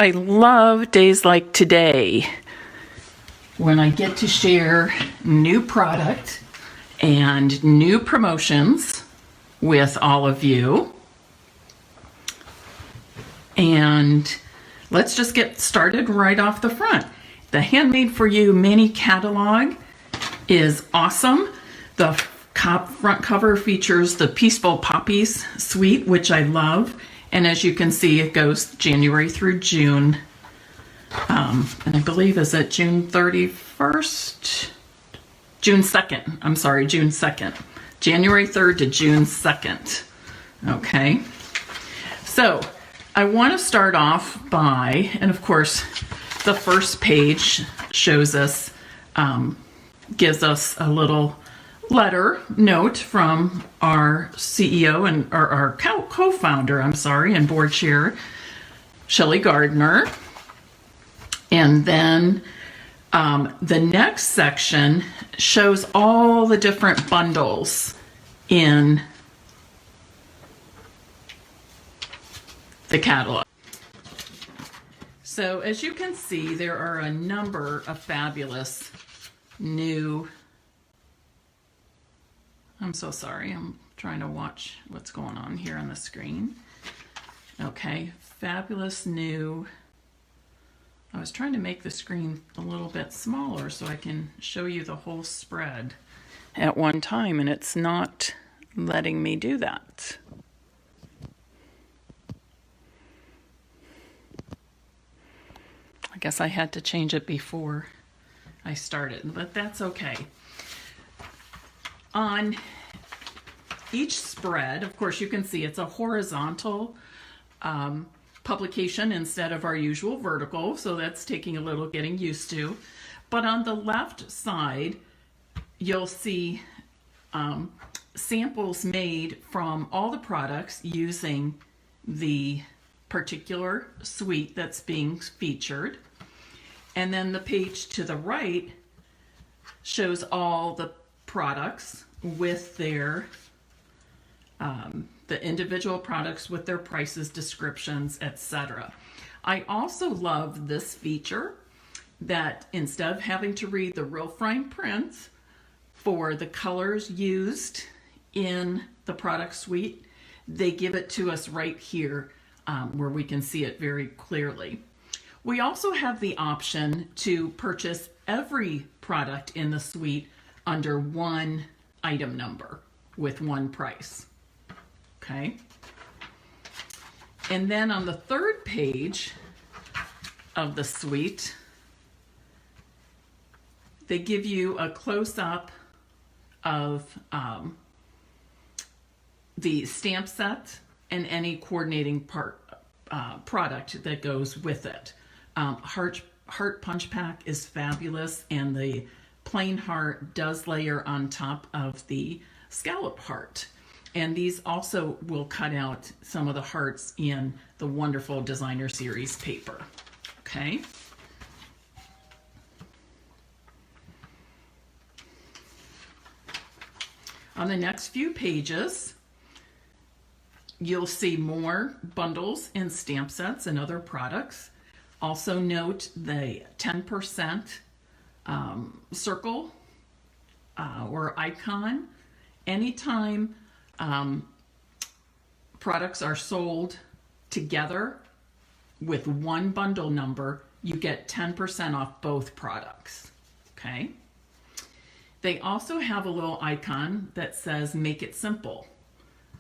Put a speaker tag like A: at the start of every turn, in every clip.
A: I love days like today when I get to share new product and new promotions with all of you. And let's just get started right off the front. The Handmade for You mini catalog is awesome. The front cover features the Peaceful Poppies suite, which I love. And as you can see, it goes January through June. And I believe is it June 31st? June 2nd. I'm sorry, June 2nd. January 3rd to June 2nd. Okay. So I want to start off by, and of course, the first page shows us, gives us a little letter note from our CEO and our co-founder, and board chair, Shelley Gardner. And then the next section shows all the different bundles in the catalog. So as you can see, there are a number of fabulous new, I'm so sorry, I'm trying to watch what's going on here on the screen. Okay, fabulous new, I was trying to make the screen a little bit smaller so I can show you the whole spread at one time, and it's not letting me do that. I guess I had to change it before I started, but that's okay. On each spread, of course, you can see it's a horizontal publication instead of our usual vertical, so that's taking a little getting used to. But on the left side, you'll see samples made from all the products using the particular suite that's being featured. And then the page to the right shows all the products with their the individual products with their prices, descriptions, etc. I also love this feature that instead of having to read the real fine print for the colors used in the product suite, they give it to us right here where we can see it very clearly. We also have the option to purchase every product in the suite under one item number with one price. Okay. And then on the third page of the suite, they give you a close-up of the stamp set and any coordinating product that goes with it. Heart Punch Pack is fabulous, and the plain heart does layer on top of the scallop heart. And these also will cut out some of the hearts in the wonderful designer series paper. Okay. On the next few pages, you'll see more bundles and stamp sets and other products. Also note the 10% circle or icon. Anytime products are sold together with one bundle number, you get 10% off both products. Okay. They also have a little icon that says make it simple.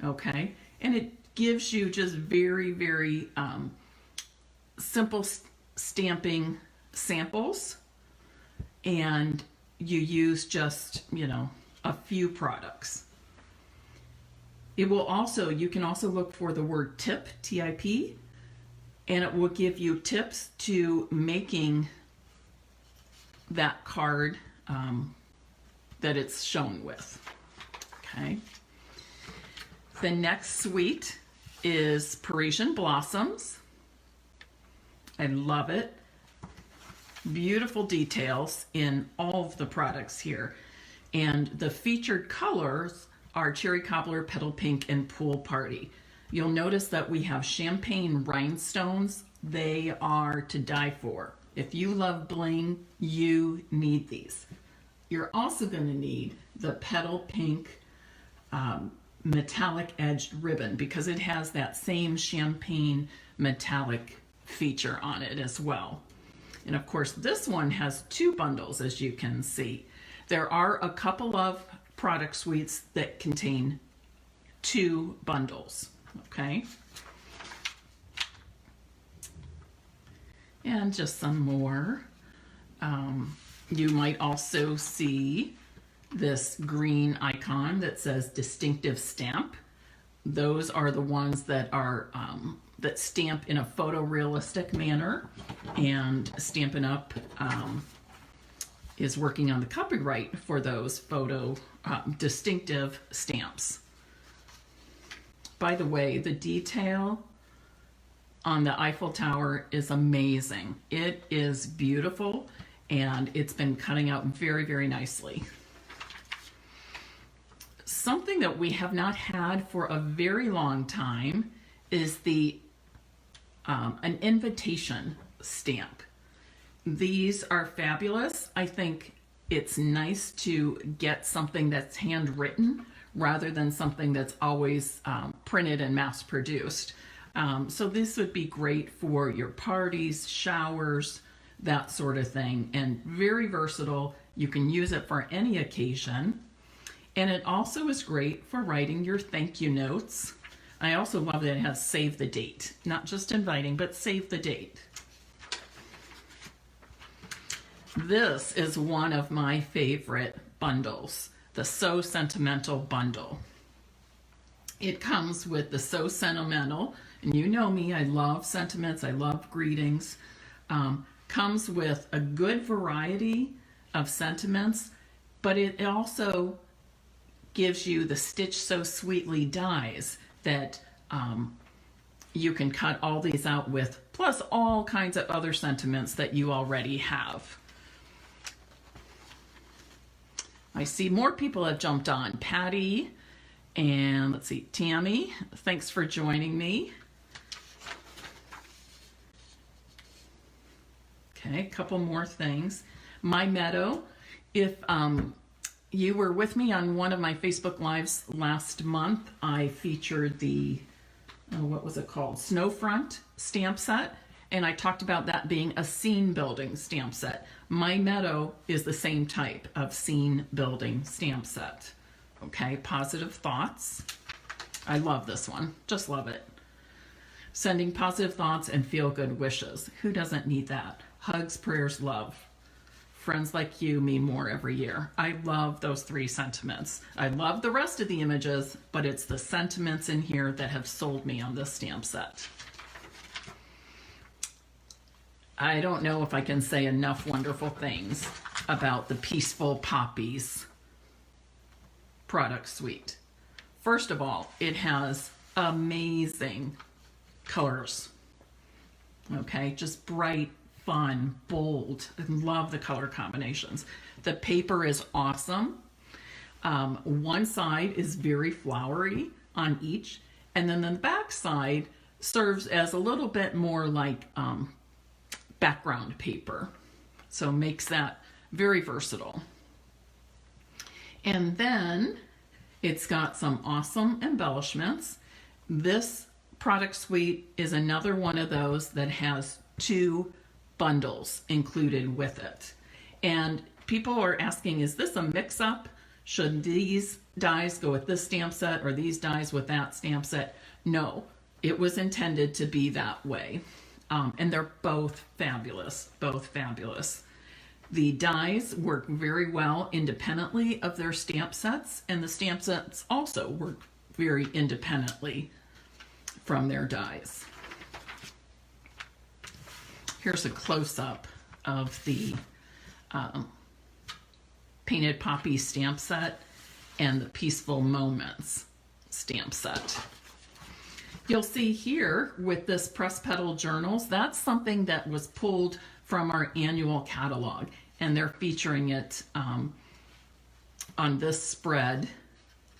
A: Okay. And it gives you just very, very simple stamping samples, and you use just, a few products. It will also, you can also look for the word tip, T-I-P, and it will give you tips to making that card that it's shown with. Okay. The next suite is Parisian Blossoms. I love it. Beautiful details in all of the products here. And the featured colors are Cherry Cobbler, Petal Pink, and Pool Party. You'll notice that we have champagne rhinestones They are to die for. If you love bling, you need these. You're also going to need the petal pink metallic edged ribbon because it has that same champagne metallic feature on it as well. And of course, this one has 2 bundles, as you can see. There are a couple of product suites that contain 2 bundles, okay? And just some more. You might also see this green icon that says distinctive stamp. Those are the ones that are that stamp in a photorealistic manner, and Stampin' Up is working on the copyright for those photo distinctive stamps. By the way, the detail on the Eiffel Tower is amazing. It is beautiful, and it's been cutting out very, very nicely. Something that we have not had for a very long time is an invitation stamp. These are fabulous. I think it's nice to get something that's handwritten rather than something that's always printed and mass produced. So this would be great for your parties, showers, that sort of thing, and very versatile. You can use it for any occasion. And it also is great for writing your thank you notes. I also love that it has save the date, not just inviting, but save the date. This is one of my favorite bundles, the So Sentimental bundle. It comes with the So Sentimental, and you know me, I love sentiments, I love greetings. Comes with a good variety of sentiments, but it also gives you the Stitch So Sweetly dies that you can cut all these out with, plus all kinds of other sentiments that you already have. I see more people have jumped on. Patty and let's see, Tammy, thanks for joining me. Okay, a couple more things. My Meadow, if you were with me on one of my Facebook Lives last month, I featured the, what was it called? Snowfront stamp set. And I talked about that being a scene building stamp set. My Meadow is the same type of scene building stamp set. Okay, positive thoughts. I love this one, just love it. Sending positive thoughts and feel good wishes. Who doesn't need that? Hugs, prayers, love. Friends like you mean more every year. I love those 3 sentiments. I love the rest of the images, but it's the sentiments in here that have sold me on this stamp set. I don't know if I can say enough wonderful things about the Peaceful Poppies product suite. First of all, it has amazing colors. Okay, just bright, fun, bold. I love the color combinations. The paper is awesome. One side is very flowery on each, and then the back side serves as a little bit more like background paper. So makes that very versatile. And then it's got some awesome embellishments. This product suite is another one of those that has 2 bundles included with it. And people are asking, is this a mix-up? Should these dies go with this stamp set or these dies with that stamp set? No, it was intended to be that way. And they're both fabulous, both fabulous. The dies work very well independently of their stamp sets, and the stamp sets also work very independently from their dies. Here's a close-up of the Painted Poppy stamp set and the Peaceful Moments stamp set. You'll see here with this press petal journals, that's something that was pulled from our annual catalog, and they're featuring it on this spread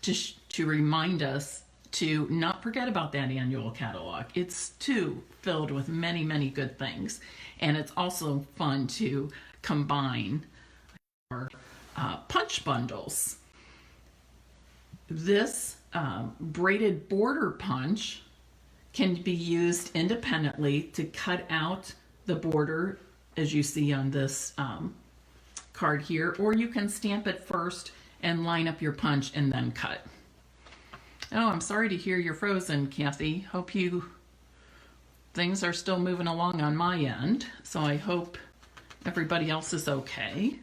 A: to remind us to not forget about that annual catalog. It's too filled with many, many good things. And it's also fun to combine our punch bundles. This braided border punch can be used independently to cut out the border, as you see on this card here, or you can stamp it first and line up your punch and then cut. Oh, I'm sorry to hear you're frozen, Kathy. Hope things are still moving along on my end, so I hope everybody else is okay.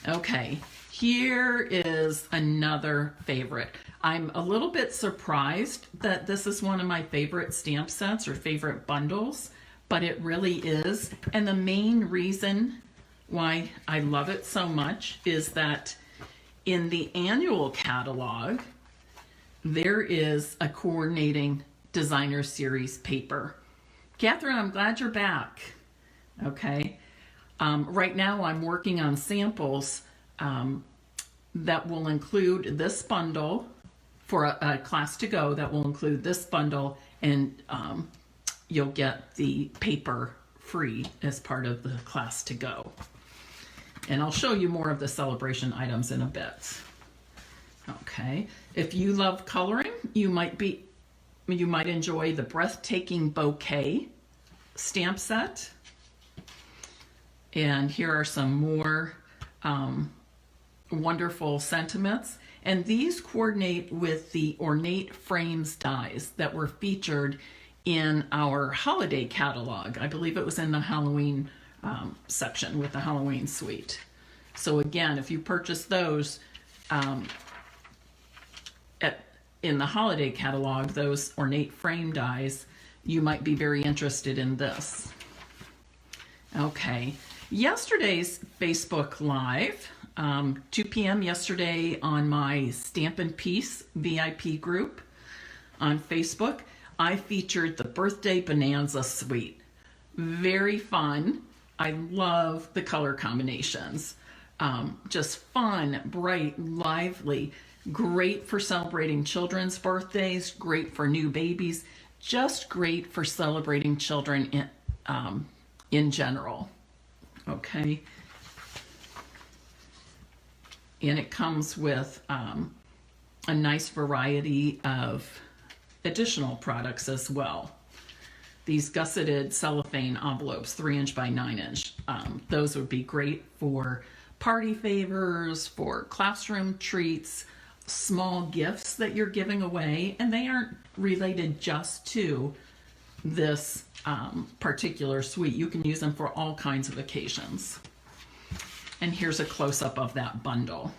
A: Okay, here is another favorite. I'm a little bit surprised that this is one of my favorite stamp sets or favorite bundles, but it really is. And the main reason why I love it so much is that in the annual catalog, there is a coordinating designer series paper. Catherine, I'm glad you're back. Okay. Right now I'm working on samples that will include this bundle for a class to go, that will include this bundle, and you'll get the paper free as part of the class to go. And I'll show you more of the celebration items in a bit. Okay, if you love coloring, you might enjoy the Breathtaking Bouquet stamp set. And here are some more wonderful sentiments. And these coordinate with the ornate frames dies that were featured in our holiday catalog. I believe it was in the Halloween section with the Halloween suite. So again, if you purchase those in the holiday catalog, those ornate frame dies, you might be very interested in this. Okay, yesterday's Facebook Live, 2 p.m. yesterday on my Stampin' Piece VIP group on Facebook, I featured the Birthday Bonanza Suite. Very fun. I love the color combinations. Just fun, bright, lively, great for celebrating children's birthdays, great for new babies, just great for celebrating children in general. Okay. And it comes with a nice variety of additional products as well. These gusseted cellophane envelopes, 3" by 9". Those would be great for party favors, for classroom treats, small gifts that you're giving away, and they aren't related just to this particular suite. You can use them for all kinds of occasions. And here's a close-up of that bundle.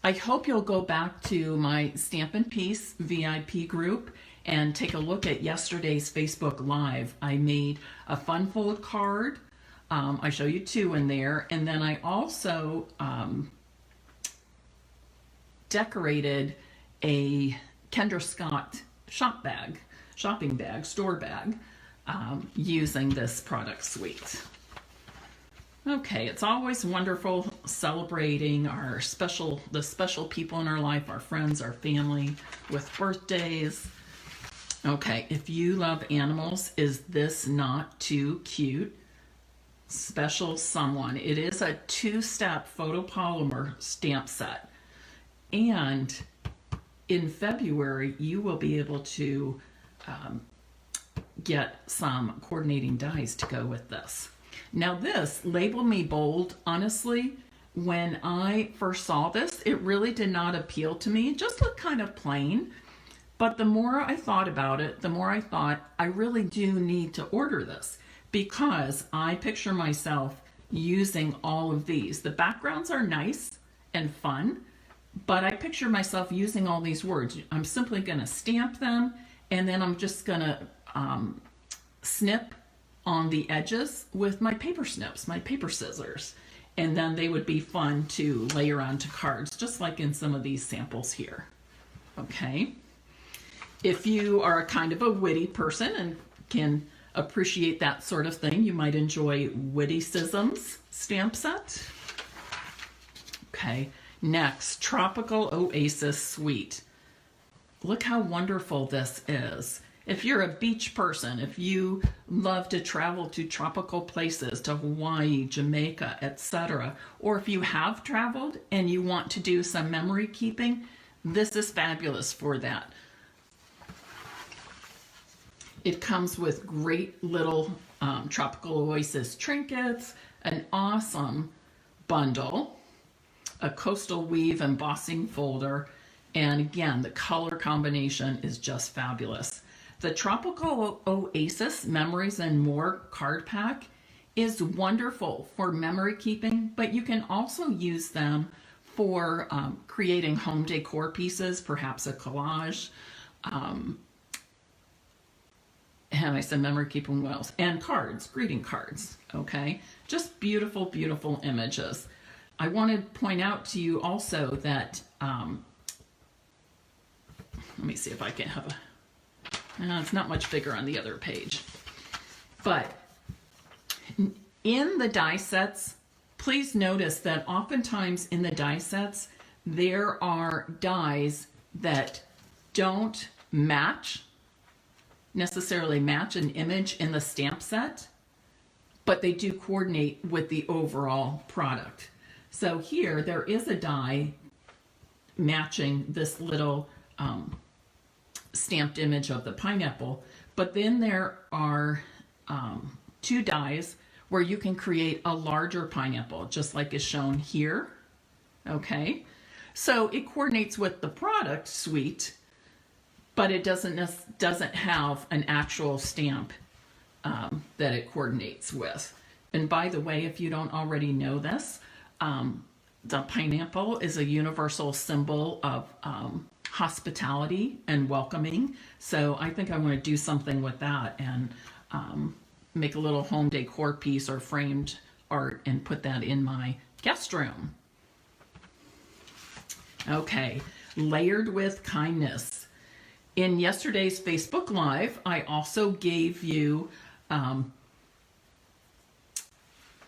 A: I hope you'll go back to my Stampin' Piece VIP group and take a look at yesterday's Facebook Live. I made a fun fold card. I show you 2 in there. And then I also decorated a Kendra Scott shopping bag, store bag, using this product suite. Okay, it's always wonderful celebrating the special people in our life, our friends, our family, with birthdays. Okay, if you love animals, is this not too cute? Special Someone. It is a 2-step photopolymer stamp set. And in February, you will be able to get some coordinating dies to go with this. Now this, Label Me Bold, honestly, when I first saw this, it really did not appeal to me. It just looked kind of plain. But the more I thought about it, the more I thought I really do need to order this, because I picture myself using all of these. The backgrounds are nice and fun, but I picture myself using all these words. I'm simply going to stamp them, and then I'm just going to snip on the edges with my paper snips, my paper scissors. And then they would be fun to layer onto cards, just like in some of these samples here. Okay. If you are a kind of a witty person and can appreciate that sort of thing, you might enjoy Witticisms stamp set. Okay. Next, Tropical Oasis Suite. look how wonderful this is. If you're a beach person, if you love to travel to tropical places, to Hawaii, Jamaica, etc., or if you have traveled and you want to do some memory keeping, this is fabulous for that. It comes with great little Tropical Oasis trinkets, an awesome bundle, a coastal weave embossing folder, and again, the color combination is just fabulous. The Tropical Oasis Memories and More card pack is wonderful for memory keeping, but you can also use them for creating home decor pieces, perhaps a collage. And I said memory keeping wells and cards, greeting cards. Okay, just beautiful, beautiful images. I want to point out to you also that let me see if I can have a. It's not much bigger on the other page, but in the die sets, please notice that oftentimes in the die sets there are dies that don't necessarily match an image in the stamp set, but they do coordinate with the overall product. So here there is a die matching this little stamped image of the pineapple, but then there are two dies where you can create a larger pineapple, just like is shown here. Okay, so it coordinates with the product suite, but it doesn't have an actual stamp that it coordinates with. And by the way, if you don't already know this, the pineapple is a universal symbol of hospitality and welcoming. So I think I want to do something with that and make a little home decor piece or framed art and put that in my guest room. Okay, layered with kindness. In yesterday's Facebook Live, I also gave you a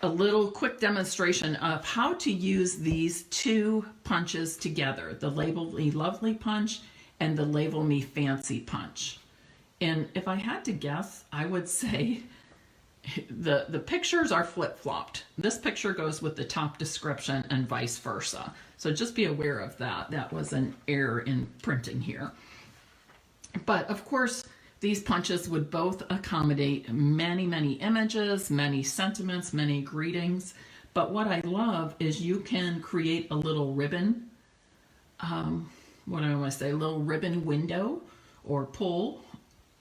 A: little quick demonstration of how to use these two punches together, the Label Me Lovely punch and the Label Me Fancy punch. And if I had to guess, I would say the pictures are flip-flopped. This picture goes with the top description and vice versa. So just be aware of that. That was an error in printing here. But of course, these punches would both accommodate many, many images, many sentiments, many greetings. But what I love is you can create a little ribbon, what do I want to say, a little ribbon window or pull.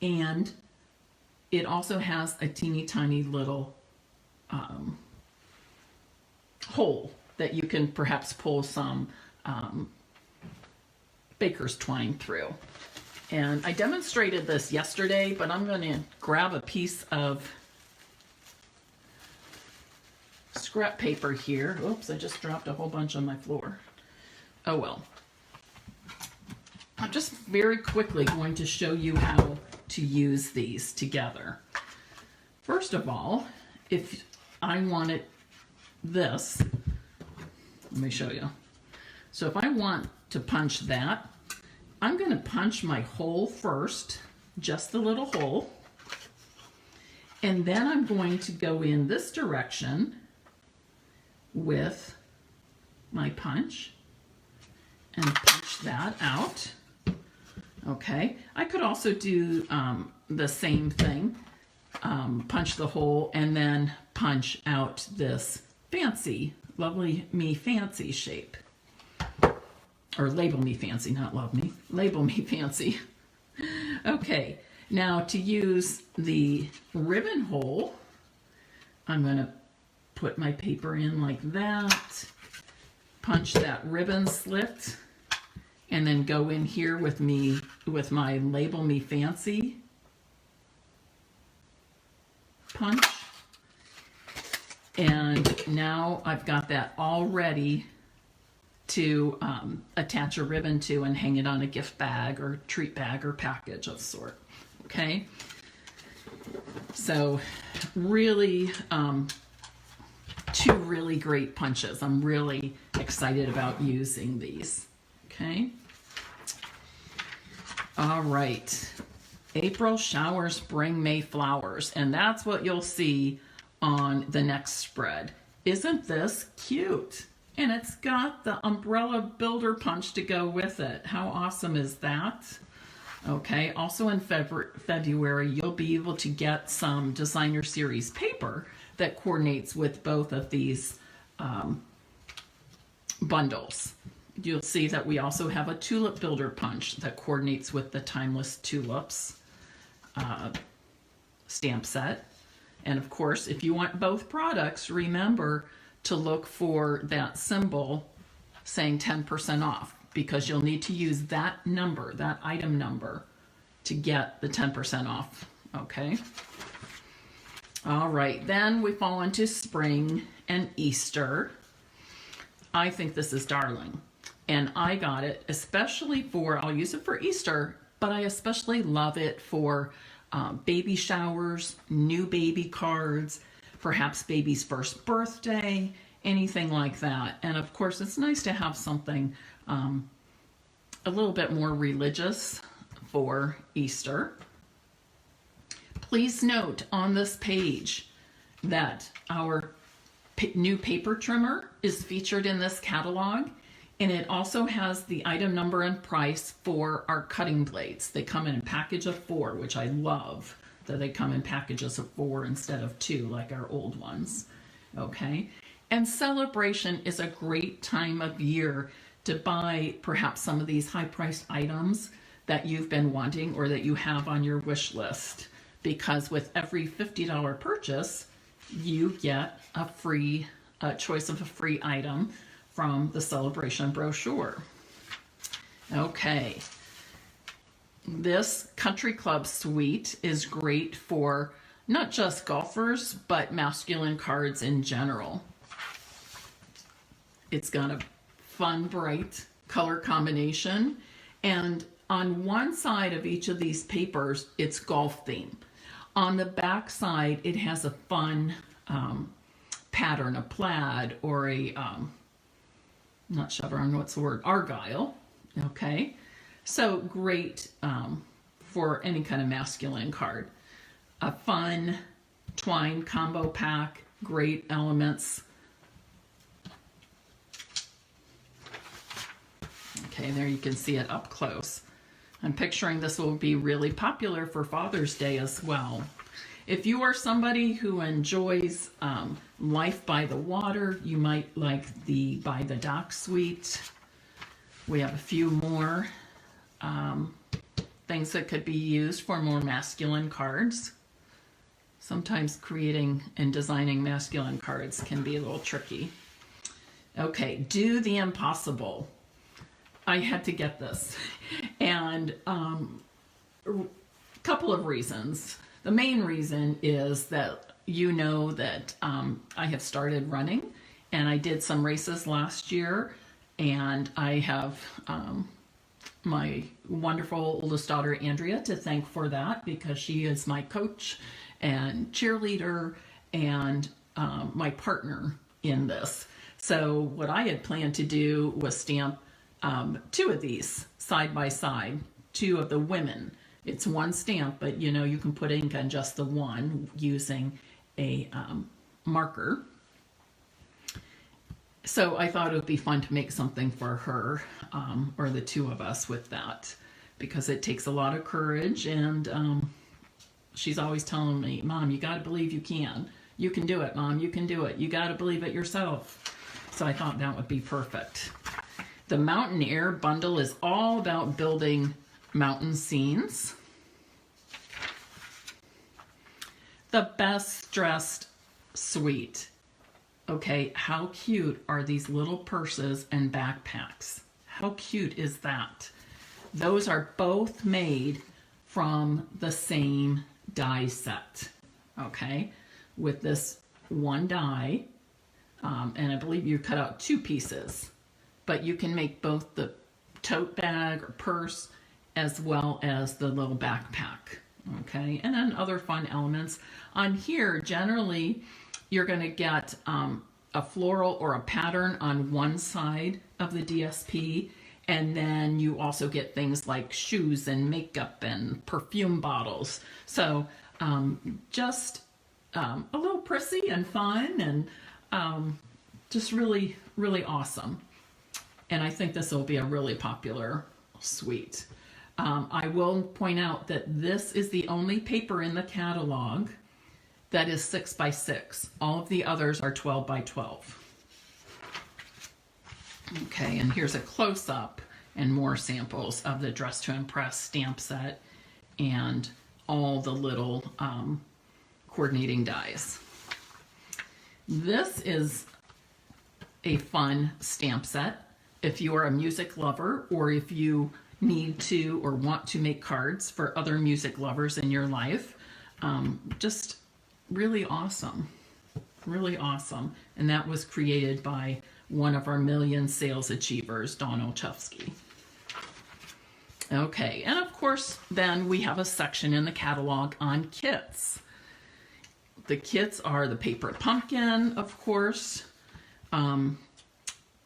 A: And it also has a teeny tiny little hole that you can perhaps pull some baker's twine through. And I demonstrated this yesterday, but I'm going to grab a piece of scrap paper here. Oops, I just dropped a whole bunch on my floor. Oh well. I'm just very quickly going to show you how to use these together. First of all, if I wanted this, let me show you. So if I want to punch that, I'm going to punch my hole first, just the little hole, and then I'm going to go in this direction with my punch and punch that out. Okay, I could also do the same thing, punch the hole and then punch out this fancy, lovely me fancy shape. Or Label Me Fancy, not Love Me. Label Me Fancy. Okay, now to use the ribbon hole, I'm going to put my paper in like that, punch that ribbon slit, and then go in here with my Label Me Fancy punch. And now I've got that all ready to attach a ribbon to and hang it on a gift bag or treat bag or package of sort. Okay, so really two really great punches. I'm really excited about using these. Okay, All right. April showers bring May flowers, and that's what you'll see on the next spread. Isn't this cute? And it's got the umbrella builder punch to go with it. How awesome is that? Okay, also in February, you'll be able to get some designer series paper that coordinates with both of these bundles. You'll see that we also have a tulip builder punch that coordinates with the Timeless Tulips stamp set. And of course, if you want both products, remember to look for that symbol saying 10% off, because you'll need to use that number, that item number, to get the 10% off, okay? All right, then we fall into spring and Easter. I think this is darling, and I got it especially for, I'll use it for Easter, but I especially love it for baby showers, new baby cards, perhaps baby's first birthday, anything like that. And of course, it's nice to have something a little bit more religious for Easter. Please note on this page that our new paper trimmer is featured in this catalog, and it also has the item number and price for our cutting blades. They come in a package of 4, which I love that they come in packages of 4 instead of 2 like our old ones. Okay, and celebration is a great time of year to buy perhaps some of these high-priced items that you've been wanting or that you have on your wish list, because with every $50 purchase you get a choice of a free item from the Celebration brochure. Okay, this Country Club suite is great for not just golfers, but masculine cards in general. It's got a fun, bright color combination, and on one side of each of these papers, it's golf theme. On the back side, it has a fun pattern, a plaid or a not chevron, what's the word? Argyle. Okay, so great for any kind of masculine card. A fun twine combo pack, great elements. Okay, there you can see it up close. I'm picturing this will be really popular for Father's Day as well. If you are somebody who enjoys life by the water, you might like the By the Dock suite. We have a few more things that could be used for more masculine cards. Sometimes creating and designing masculine cards can be a little tricky. Okay, Do the Impossible. I had to get this, and a couple of reasons. The main reason is that you know that I have started running, and I did some races last year, and I have my wonderful oldest daughter Andrea to thank for that, because she is my coach and cheerleader and my partner in this. So what I had planned to do was stamp 2 of these side by side, 2 of the women. It's one stamp, but you know, you can put ink on just the one using a marker. So I thought it would be fun to make something for her, or the 2 of us with that, because it takes a lot of courage, and she's always telling me, Mom, you got to believe you can. You can do it, Mom, you can do it. You got to believe it yourself. So I thought that would be perfect. The Mountain Air bundle is all about building mountain scenes. The Best Dressed suite. Okay, how cute are these little purses and backpacks? How cute is that? Those are both made from the same die set, okay, with this one die, and I believe you cut out 2 pieces, but you can make both the tote bag or purse as well as the little backpack, okay, and then other fun elements. On here, generally, you're going to get a floral or a pattern on one side of the DSP, And then you also get things like shoes and makeup and perfume bottles. So just a little prissy and fun, and just really, really awesome. And I think this will be a really popular suite. I will point out that this is the only paper in the catalog that is 6 by 6. All of the others are 12 by 12. Okay, and here's a close-up and more samples of the Dress to Impress stamp set and all the little coordinating dies. This is a fun stamp set if you are a music lover, or if you need to or want to make cards for other music lovers in your life. Just really awesome, really awesome. And that was created by one of our million sales achievers, Dawn Olchewski. Okay, and of course, then we have a section in the catalog on kits. The kits are the paper pumpkin, of course.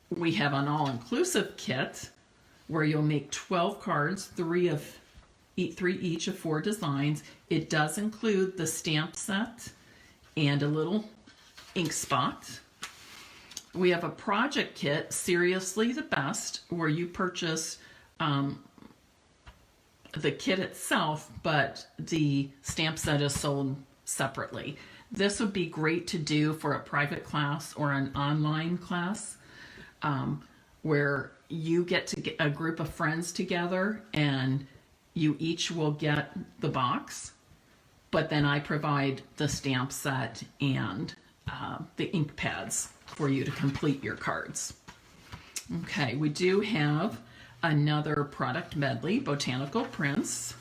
A: We have an all-inclusive kit where you'll make 12 cards, three each of 4 designs. It does include the stamp set and a little ink spot. We have a project kit, Seriously the Best, where you purchase the kit itself, but the stamp set is sold separately. This would be great to do for a private class or an online class, where you get to get a group of friends together and you each will get the box, but then I provide the stamp set and the ink pads for you to complete your cards. Okay, we do have another product medley, Botanical Prints.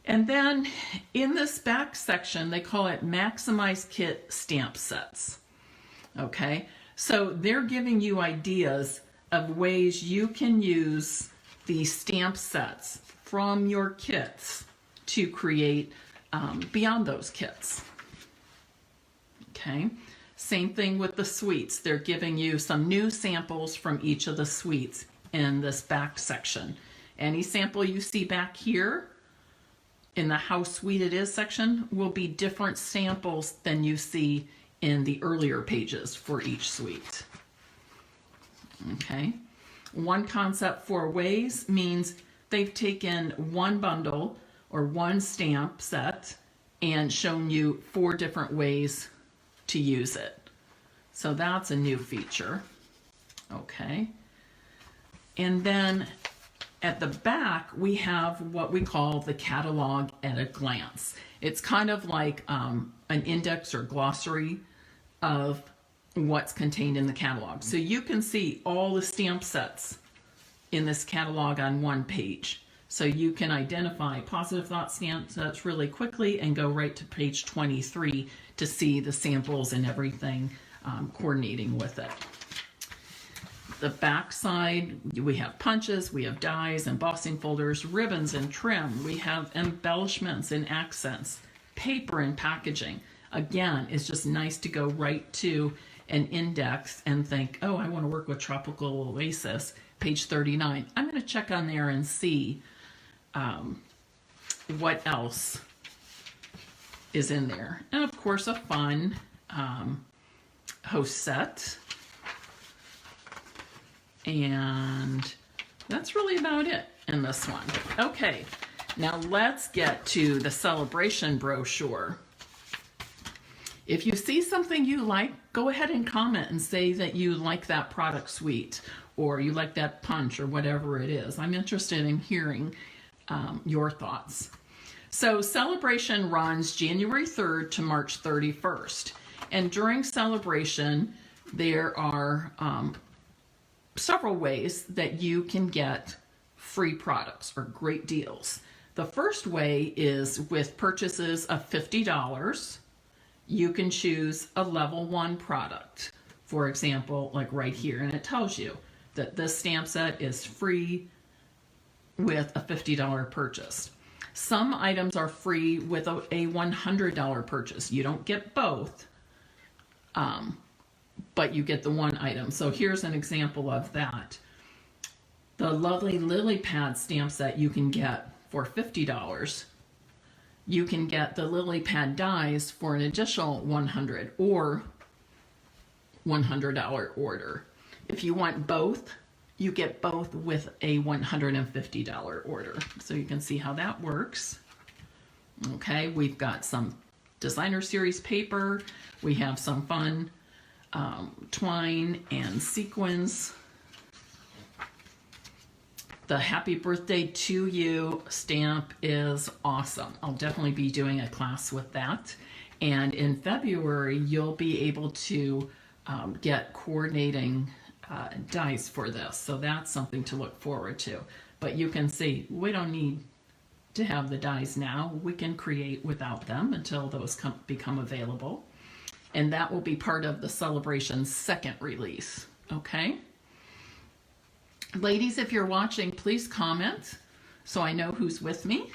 A: And then in this back section, they call it Maximize Kit Stamp Sets. Okay, so they're giving you ideas of ways you can use the stamp sets from your kits to create beyond those kits. Okay, same thing with the suites. They're giving you some new samples from each of the suites in this back section. Any sample you see back here in the How Sweet It Is section will be different samples than you see in the earlier pages for each suite. Okay, one concept 4 ways means they've taken one bundle or one stamp set and shown you 4 different ways to use it. So that's a new feature. Okay, and then at the back we have what we call the catalog at a glance. It's kind of like an index or glossary of what's contained in the catalog. So you can see all the stamp sets in this catalog on one page. So you can identify Positive Thought stamp sets really quickly and go right to page 23 to see the samples and everything coordinating with it. The back side, we have punches, we have dies, embossing folders, ribbons and trim. We have embellishments and accents, paper and packaging. Again, it's just nice to go right to an index and think, oh, I want to work with Tropical Oasis, page 39. I'm going to check on there and see what else is in there. And of course, a fun host set. And that's really about it in this one. Okay, now let's get to the celebration brochure. If you see something you like, go ahead and comment and say that you like that product suite or you like that punch or whatever it is. I'm interested in hearing your thoughts. So Celebration runs January 3rd to March 31st. And during Celebration, there are several ways that you can get free products or great deals. The first way is with purchases of $50. You can choose a level 1 product. For example, like right here, and it tells you that this stamp set is free with a $50 purchase. Some items are free with a $100 purchase. You don't get both, but you get the one item. So here's an example of that. The lovely lily pad stamp set you can get for $50. You can get the lily pad dies for an additional $100 or $100 order. If you want both, you get both with a $150 order. So you can see how that works. Okay, we've got some designer series paper. We have some fun twine and sequins. The happy birthday to you stamp is awesome. I'll definitely be doing a class with that. And in February, you'll be able to get coordinating dies for this. So that's something to look forward to. But you can see, we don't need to have the dies now. We can create without them until those become available. And that will be part of the Celebration's second release, okay? Ladies, if you're watching, please comment so I know who's with me.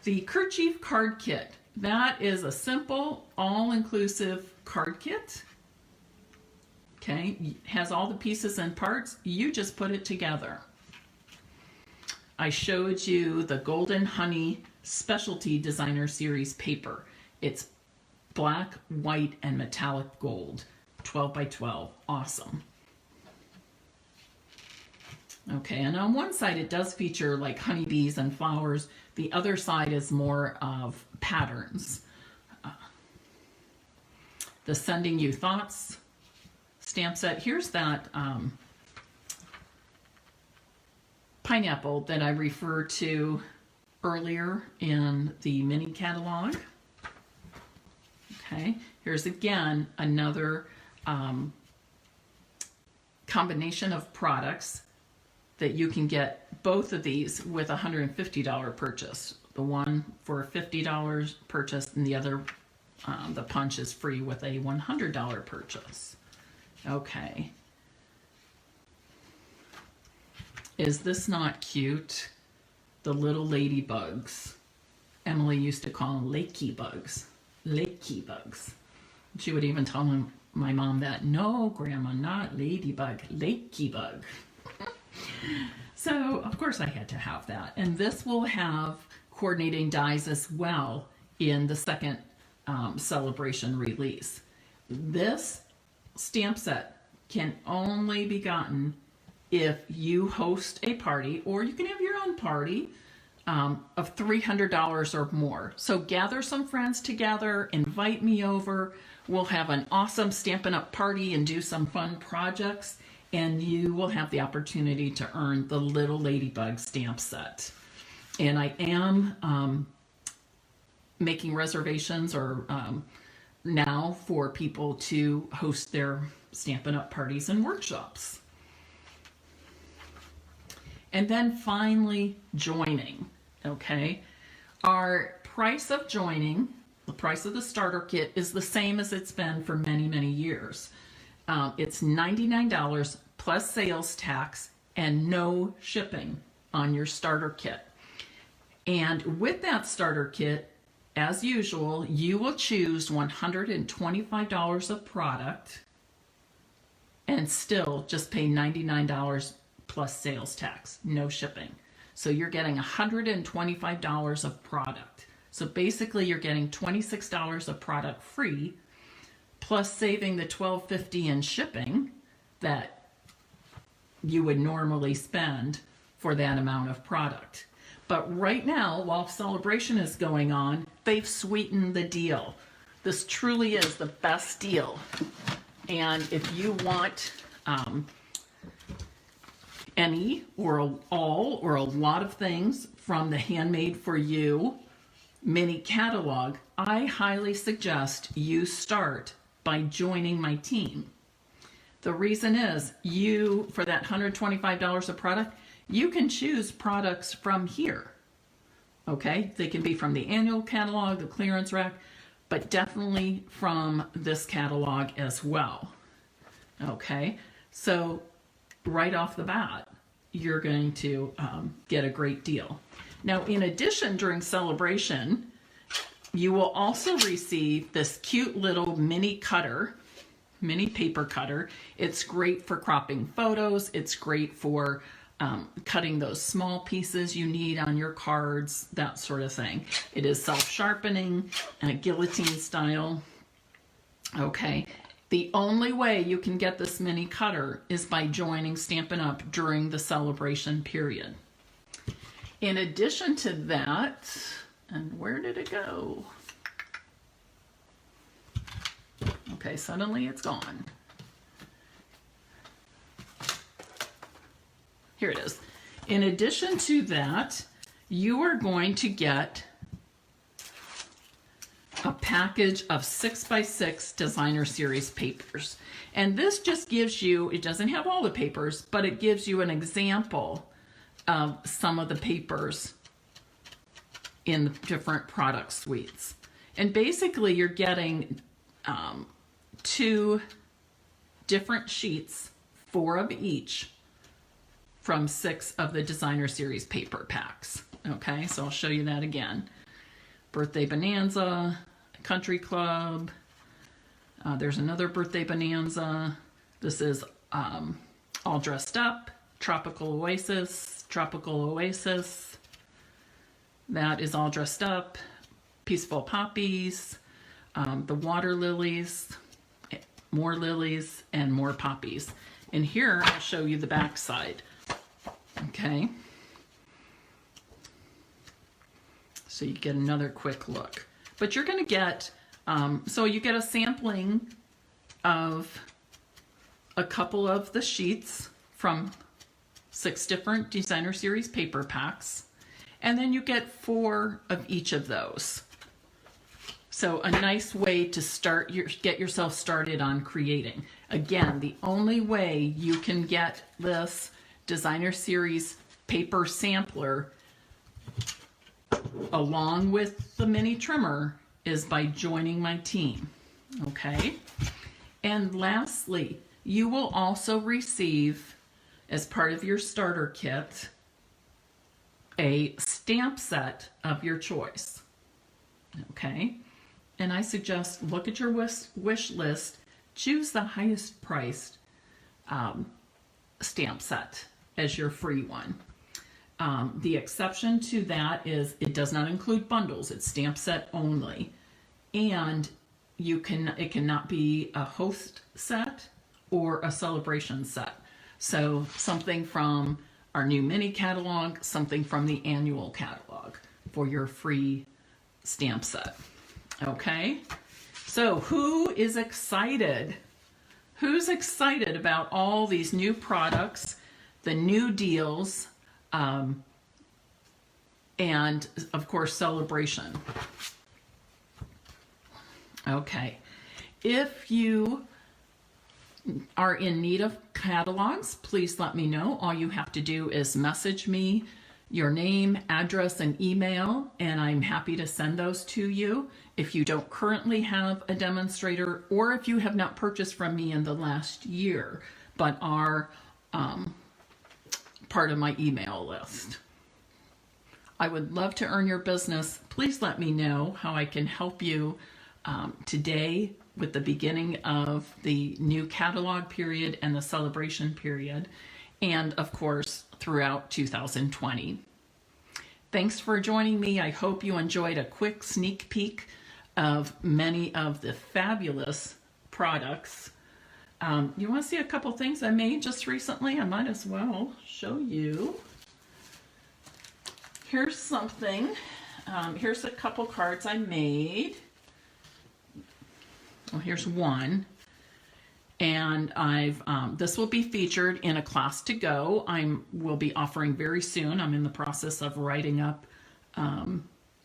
A: The Kerchief Card Kit. That is a simple, all-inclusive card kit. Okay, it has all the pieces and parts. You just put it together. I showed you the Golden Honey Specialty Designer Series paper. It's black, white, and metallic gold. 12 by 12. Awesome. Okay, and on one side it does feature like honeybees and flowers. The other side is more of patterns. The Sending You Thoughts stamp set. Here's that pineapple that I referred to earlier in the mini catalog. Okay, here's again another combination of products that you can get both of these with a $150 purchase. The one for $50 purchase and the other, the punch is free with a $100 purchase. Okay. Is this not cute? The little ladybugs. Emily used to call them lakey bugs. Lakey bugs. She would even tell my mom that, no, Grandma, not ladybug, lakey bug. So, of course, I had to have that. And this will have coordinating dies as well in the second Celebration release. This stamp set can only be gotten if you host a party, or you can have your own party of $300 or more. So gather some friends together, invite me over. We'll have an awesome Stampin' Up! Party and do some fun projects. And you will have the opportunity to earn the Little Ladybug stamp set. And I am making reservations or now for people to host their Stampin' Up! Parties and workshops. And then finally, joining, okay? Our price of joining, the price of the starter kit, is the same as it's been for many, many years. It's $99 plus sales tax and no shipping on your starter kit. And with that starter kit, as usual, you will choose $125 of product and still just pay $99 plus sales tax, no shipping. So you're getting $125 of product. So basically you're getting $26 of product free, plus saving the $12.50 in shipping that you would normally spend for that amount of product. But right now, while Celebration is going on, they've sweetened the deal. This truly is the best deal. And if you want any or all or a lot of things from the Handmade for You mini catalog, I highly suggest you start by joining my team. The reason is, you, for that $125 of product, you can choose products from here. Okay, they can be from the annual catalog, the clearance rack, but definitely from this catalog as well. Okay, so right off the bat, you're going to get a great deal. Now, in addition, during Celebration, you will also receive this cute little mini cutter, mini paper cutter. It's great for cropping photos. It's great for cutting those small pieces you need on your cards, that sort of thing. It is self-sharpening, guillotine style. Okay, the only way you can get this mini cutter is by joining Stampin' Up! During the celebration period. In addition to that, and where did it go? Okay, suddenly it's gone. Here it is. In addition to that, you are going to get a package of 6x6 designer series papers. And this just gives you, it doesn't have all the papers, but it gives you an example of some of the papers in the different product suites. And basically you're getting 2 different sheets, 4 of each, from 6 of the designer series paper packs. Okay, so I'll show you that again. Birthday Bonanza, Country Club, there's another Birthday Bonanza. This is All Dressed Up, Tropical Oasis, that is All Dressed Up, Peaceful Poppies, the Water Lilies, more lilies, and more poppies. And here I'll show you the back side. Okay, so you get another quick look, but you're going to get so you get a sampling of a couple of the sheets from 6 different designer series paper packs, and then you get 4 of each of those. So a nice way to get yourself started on creating. Again, the only way you can get this designer series paper sampler along with the mini trimmer is by joining my team. Okay, and lastly, you will also receive, as part of your starter kit, a stamp set of your choice. Okay, and I suggest look at your wish list, choose the highest priced stamp set as your free one. The exception to that is it does not include bundles. It's stamp set only, and it cannot be a host set or a celebration set. So something from our new mini catalog, something from the annual catalog for your free stamp set. Okay, so who is excited? Who's excited about all these new products, the new deals, and of course celebration? Okay, if you are in need of catalogs, please let me know. All you have to do is message me your name, address, and email, and I'm happy to send those to you. If you don't currently have a demonstrator, or if you have not purchased from me in the last year, but are part of my email list. I would love to earn your business. Please let me know how I can help you today with the beginning of the new catalog period and the celebration period, and of course throughout 2020. Thanks for joining me. I hope you enjoyed a quick sneak peek of many of the fabulous products. You want to see a couple things I made just recently? I might as well show you. Here's something. Here's a couple cards I made. Well, here's one, and this will be featured in a class to go. Will be offering very soon. I'm in the process of writing up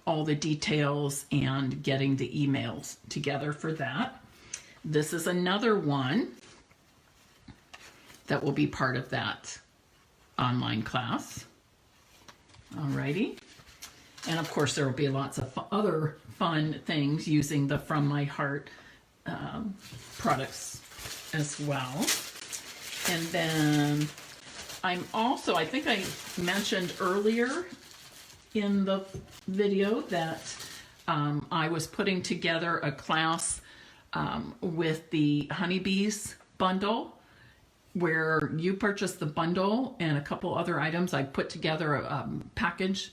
A: all the details and getting the emails together for that. This is another one that will be part of that online class. Alrighty. And of course there will be lots of other fun things using the From My Heart products as well. And then I'm also, I think I mentioned earlier in the video that I was putting together a class with the honeybees bundle, where you purchase the bundle and a couple other items. I put together a package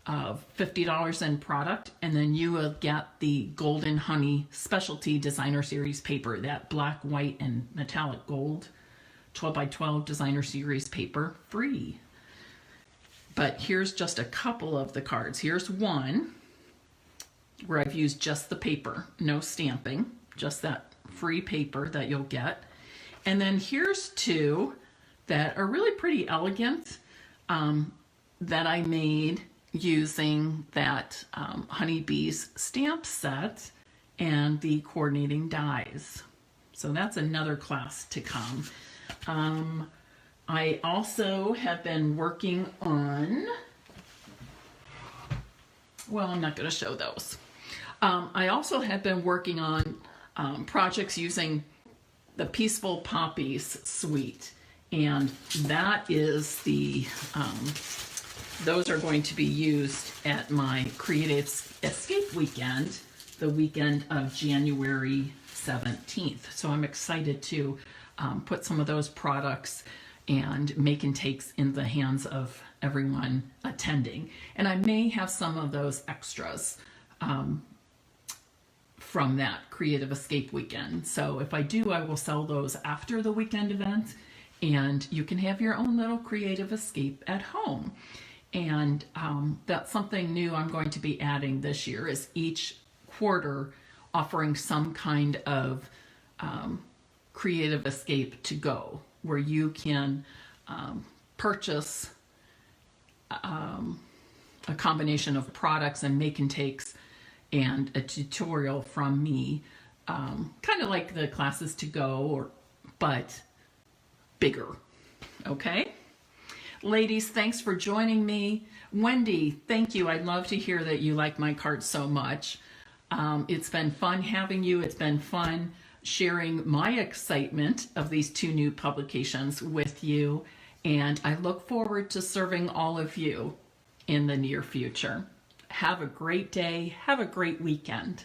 A: of $50 in product, and then you will get the Golden Honey Specialty Designer Series paper, that black, white, and metallic gold 12 by 12 Designer Series paper, free. But here's just a couple of the cards. Here's one where I've used just the paper, no stamping, just that free paper that you'll get. And then here's two that are really pretty elegant, that I made using that Honeybees stamp set and the coordinating dies. So that's another class to come. I also have been working on, well, I'm not going to show those. I also have been working on projects using the Peaceful Poppies suite, and that is the those are going to be used at my Creative Escape weekend, the weekend of January 17th. So I'm excited to put some of those products and make and takes in the hands of everyone attending. And I may have some of those extras from that Creative Escape weekend. So if I do, I will sell those after the weekend event, and you can have your own little Creative Escape at home. And that's something new I'm going to be adding this year, is each quarter offering some kind of Creative Escape to go, where you can purchase a combination of products and make and takes and a tutorial from me, kind of like the classes to go, but bigger. Okay? Ladies, thanks for joining me. Wendy, thank you. I'd love to hear that you like my cards so much. It's been fun having you. It's been fun sharing my excitement of these two new publications with you. And I look forward to serving all of you in the near future. Have a great day. Have a great weekend.